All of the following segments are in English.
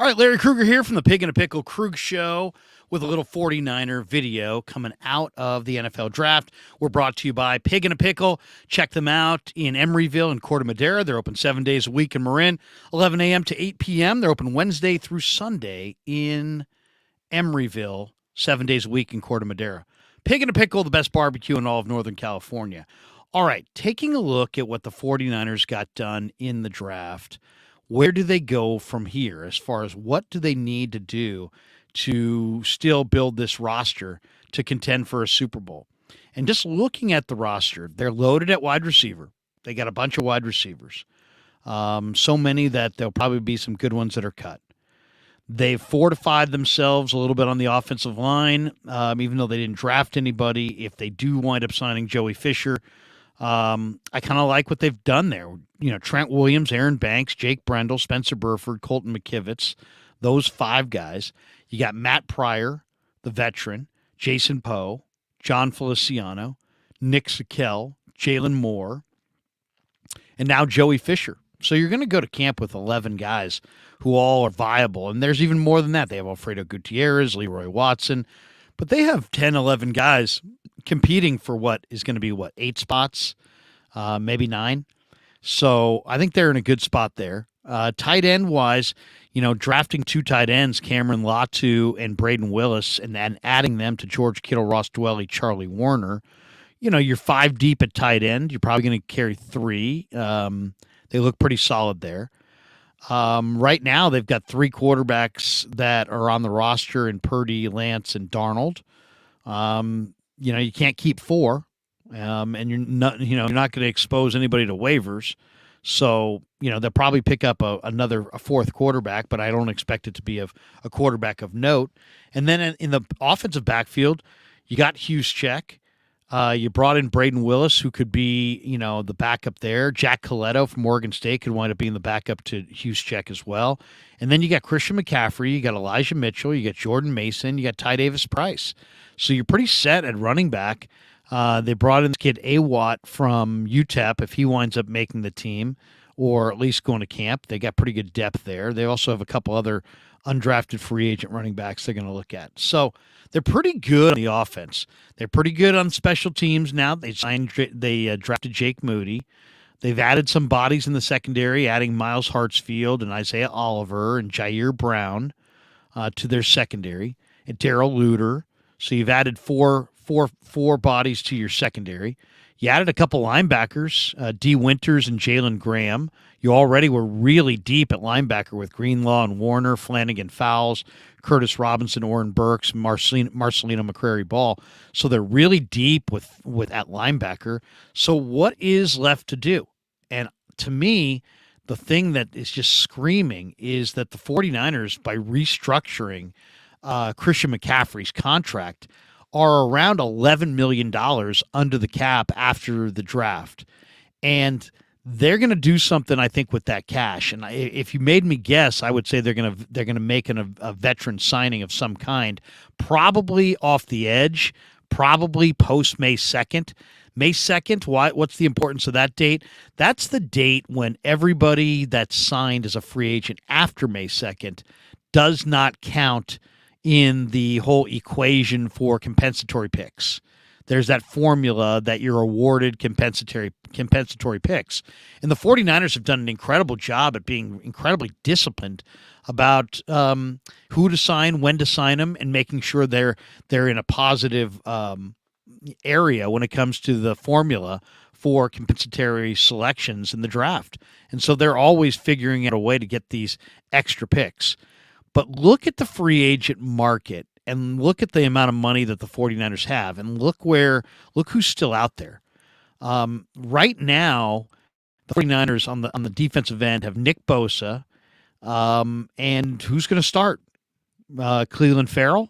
right, Larry Krueger here from the Pig and a Pickle Krug Show with a little 49er video coming out of the NFL Draft. We're brought to you by Pig and a Pickle. Check them out in Emeryville and Corte Madera. They're open 7 days a week in Marin, 11 a.m. to 8 p.m. They're open Wednesday through Sunday in Emeryville, 7 days a week in Corte Madera. Pig and a Pickle, the best barbecue in all of Northern California. All right, taking a look at what the 49ers got done in the draft, where do they go from here as far as what do they need to do to still build this roster to contend for a Super Bowl? And just looking at the roster, they're loaded at wide receiver. They got a bunch of wide receivers, so many that there'll probably be some good ones that are cut. They've fortified themselves a little bit on the offensive line, even though they didn't draft anybody. If they do wind up signing Joey Fisher, I kind of like what they've done there. You know, Trent Williams, Aaron Banks, Jake Brendel, Spencer Burford, Colton McKivitz, those five guys. You got Matt Pryor, the veteran, Jason Poe, John Feliciano, Nick Sikel, Jalen Moore, and now Joey Fisher. So you're going to go to camp with 11 guys who all are viable. And there's even more than that. They have Alfredo Gutierrez, Leroy Watson. But they have 10, 11 guys competing for what is going to be, 8 spots, maybe 9. So I think they're in a good spot there. Tight end-wise, drafting 2 tight ends, Cameron Latu and Braden Willis, and then adding them to George Kittle, Ross Dwelly, Charlie Warner. You're 5 deep at tight end. You're probably going to carry 3. They look pretty solid there. Right now, they've got 3 quarterbacks that are on the roster in Purdy, Lance, and Darnold. You can't keep 4, and you're not going to expose anybody to waivers. So, they'll probably pick up a 4th quarterback, but I don't expect it to be a quarterback of note. And then in the offensive backfield, you got Juszczyk. You brought in Braden Willis, who could be, the backup there. Jack Coletto from Oregon State could wind up being the backup to Juszczyk as well. And then you got Christian McCaffrey, you got Elijah Mitchell, you got Jordan Mason, you got Ty Davis Price. So you're pretty set at running back. They brought in this kid Awatt from UTEP if he winds up making the team, or at least going to camp. They got pretty good depth there. They also have a couple other undrafted free agent running backs they're going to look at. So they're pretty good on the offense. They're pretty good on special teams now. They drafted Jake Moody. They've added some bodies in the secondary, adding Miles Hartsfield and Isaiah Oliver and Jair Brown to their secondary, and Darrell Luter. So you've added four bodies to your secondary. You added a couple linebackers, D. Winters and Jalen Graham. You already were really deep at linebacker with Greenlaw and Warner, Flanagan Fowles, Curtis Robinson, Oren Burks, Marcelino McCrary Ball. So they're really deep with at linebacker. So what is left to do? And to me, the thing that is just screaming is that the 49ers, by restructuring Christian McCaffrey's contract, are around $11 million under the cap after the draft. And they're going to do something, I think, with that cash. And if you made me guess, I would say they're going to make a veteran signing of some kind, probably off the edge, probably post May 2nd. May 2nd, what's the importance of that date? That's the date when everybody that's signed as a free agent after May 2nd does not count in the whole equation for compensatory picks. There's that formula that you're awarded compensatory picks. And the 49ers have done an incredible job at being incredibly disciplined about who to sign, when to sign them, and making sure they're in a positive area when it comes to the formula for compensatory selections in the draft. And so they're always figuring out a way to get these extra picks. But look at the free agent market and look at the amount of money that the 49ers have, and look who's still out there. Right now, the 49ers on the defensive end have Nick Bosa, and who's going to start? Cleveland Farrell?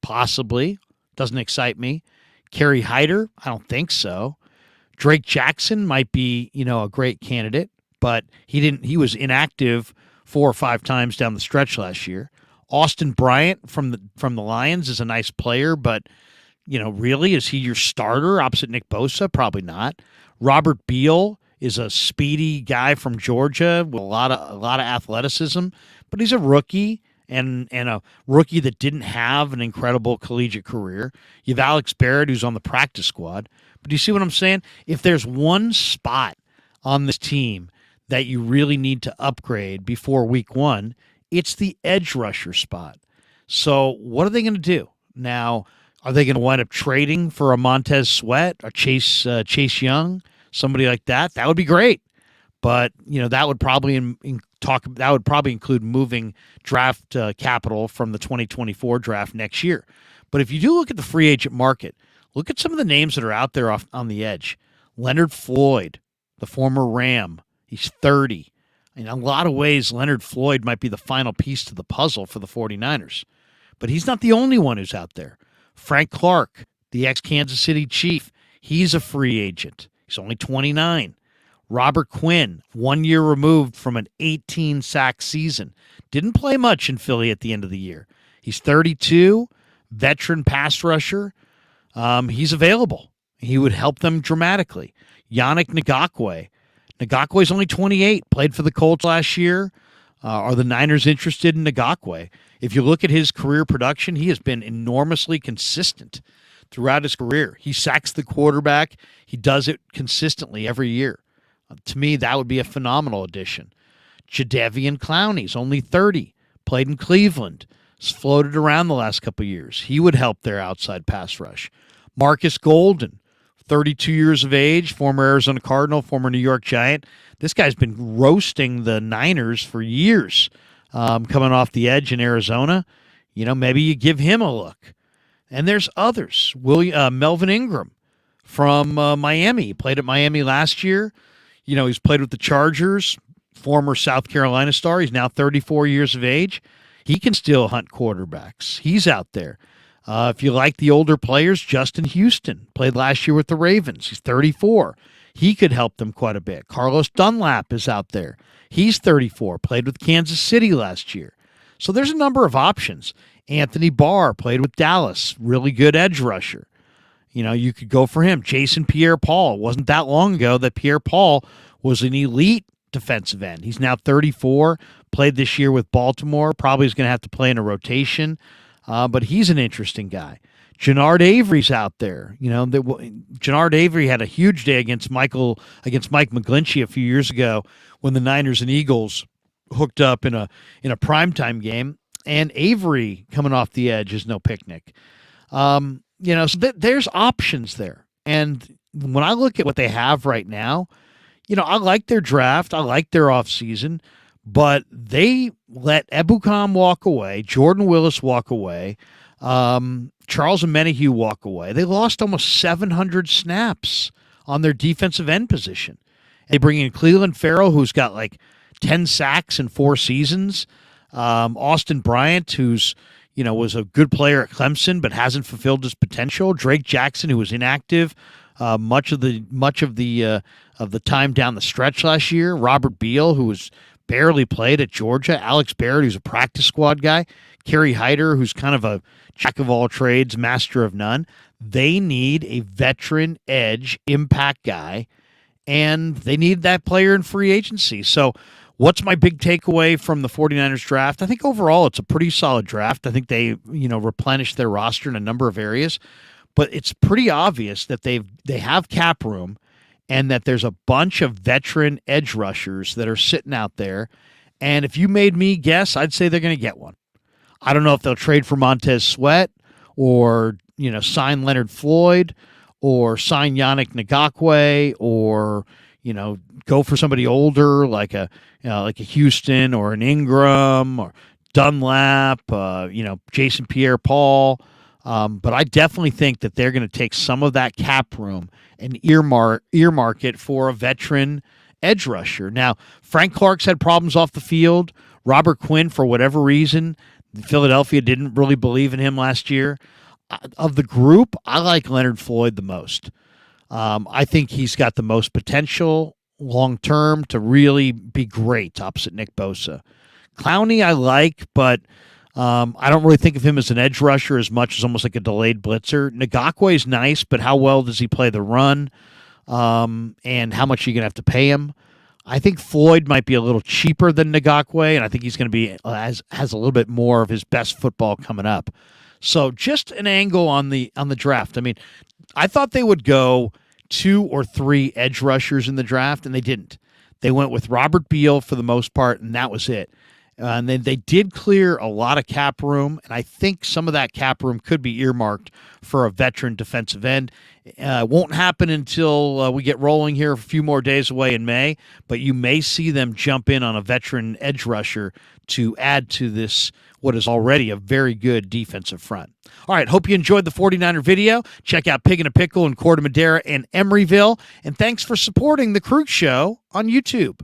Possibly. Doesn't excite me. Kerry Hyder? I don't think so. Drake Jackson might be, a great candidate, but he was inactive 4 or 5 times down the stretch last year. Austin Bryant from the Lions is a nice player, but really, is he your starter opposite Nick Bosa? Probably not. Robert Beal is a speedy guy from Georgia with a lot of athleticism, but he's a rookie. and a rookie that didn't have an incredible collegiate career. You have Alex Barrett, who's on the practice squad. But do you see what I'm saying? If there's one spot on this team that you really need to upgrade before week one, it's the edge rusher spot. So what are they going to do? Now, are they going to wind up trading for a Montez Sweat or Chase Young, somebody like that? That would be great. But that would probably include moving draft capital from the 2024 draft next year. But if you do look at the free agent market, look at some of the names that are out there on the edge. Leonard Floyd, the former Ram, he's 30. In a lot of ways, Leonard Floyd might be the final piece to the puzzle for the 49ers. But he's not the only one who's out there. Frank Clark, the ex-Kansas City Chief, he's a free agent. He's only 29. Robert Quinn, 1 year removed from an 18-sack season. Didn't play much in Philly at the end of the year. He's 32, veteran pass rusher. He's available. He would help them dramatically. Yannick Ngakoue. Ngakoue's only 28, played for the Colts last year. Are the Niners interested in Ngakoue? If you look at his career production, he has been enormously consistent throughout his career. He sacks the quarterback. He does it consistently every year. To me, that would be a phenomenal addition. Jadeveon Clowney's only 30, played in Cleveland, has floated around the last couple of years. He would help their outside pass rush. Marcus Golden, 32 years of age, former Arizona Cardinal, former New York Giant. This guy's been roasting the Niners for years, coming off the edge in Arizona. Maybe you give him a look. And there's others. Melvin Ingram from Miami. He played at Miami last year. He's played with the Chargers, former South Carolina star. He's now 34 years of age. He can still hunt quarterbacks. He's out there. If you like the older players, Justin Houston played last year with the Ravens. He's 34. He could help them quite a bit. Carlos Dunlap is out there. He's 34, played with Kansas City last year. So there's a number of options. Anthony Barr played with Dallas, really good edge rusher. You could go for him. Jason Pierre-Paul. It wasn't that long ago that Pierre-Paul was an elite defensive end. He's now 34, played this year with Baltimore, probably is going to have to play in a rotation, but he's an interesting guy. Jannard Avery's out there. Jannard Avery had a huge day against Mike McGlinchey a few years ago when the Niners and Eagles hooked up in a primetime game, and Avery coming off the edge is no picnic. So there's options there. And when I look at what they have right now, I like their draft. I like their offseason. But they let Ebukam walk away, Jordan Willis walk away, Charles Omenihu walk away. They lost almost 700 snaps on their defensive end position. They bring in Cleveland Farrell, who's got like 10 sacks in 4 seasons. Austin Bryant, who's was a good player at Clemson but hasn't fulfilled his potential. Drake Jackson, who was inactive much of the time down the stretch last year. Robert Beal, who was barely played at Georgia. Alex Barrett, who's a practice squad guy. Kerry Hyder, who's kind of a jack of all trades, master of none. They need a veteran edge impact guy, and they need that player in free agency. So what's my big takeaway from the 49ers draft? I think overall it's a pretty solid draft. I think they, replenished their roster in a number of areas, but it's pretty obvious that they have cap room and that there's a bunch of veteran edge rushers that are sitting out there. And if you made me guess, I'd say they're going to get one. I don't know if they'll trade for Montez Sweat or, sign Leonard Floyd or sign Yannick Ngakoue or, go for somebody older like a Houston or an Ingram or Dunlap, Jason Pierre-Paul. But I definitely think that they're going to take some of that cap room and earmark it for a veteran edge rusher. Now, Frank Clark's had problems off the field. Robert Quinn, for whatever reason, Philadelphia didn't really believe in him last year. Of the group, I like Leonard Floyd the most. I think he's got the most potential long-term to really be great opposite Nick Bosa. Clowney I like, but I don't really think of him as an edge rusher as much as almost like a delayed blitzer. Ngakoue is nice, but how well does he play the run? And how much are you going to have to pay him? I think Floyd might be a little cheaper than Ngakwe, and I think he's going to be has a little bit more of his best football coming up. So just an angle on the draft. I mean, I thought they would go 2 or 3 edge rushers in the draft, and they didn't. They went with Robert Beal for the most part, and that was it. And then they did clear a lot of cap room, and I think some of that cap room could be earmarked for a veteran defensive end. Won't happen until we get rolling here a few more days away in May, but you may see them jump in on a veteran edge rusher to add to this, what is already a very good defensive front. All right, hope you enjoyed the 49er video. Check out Pig and a Pickle in Corte Madera and Emeryville, and thanks for supporting The Krug Show on YouTube.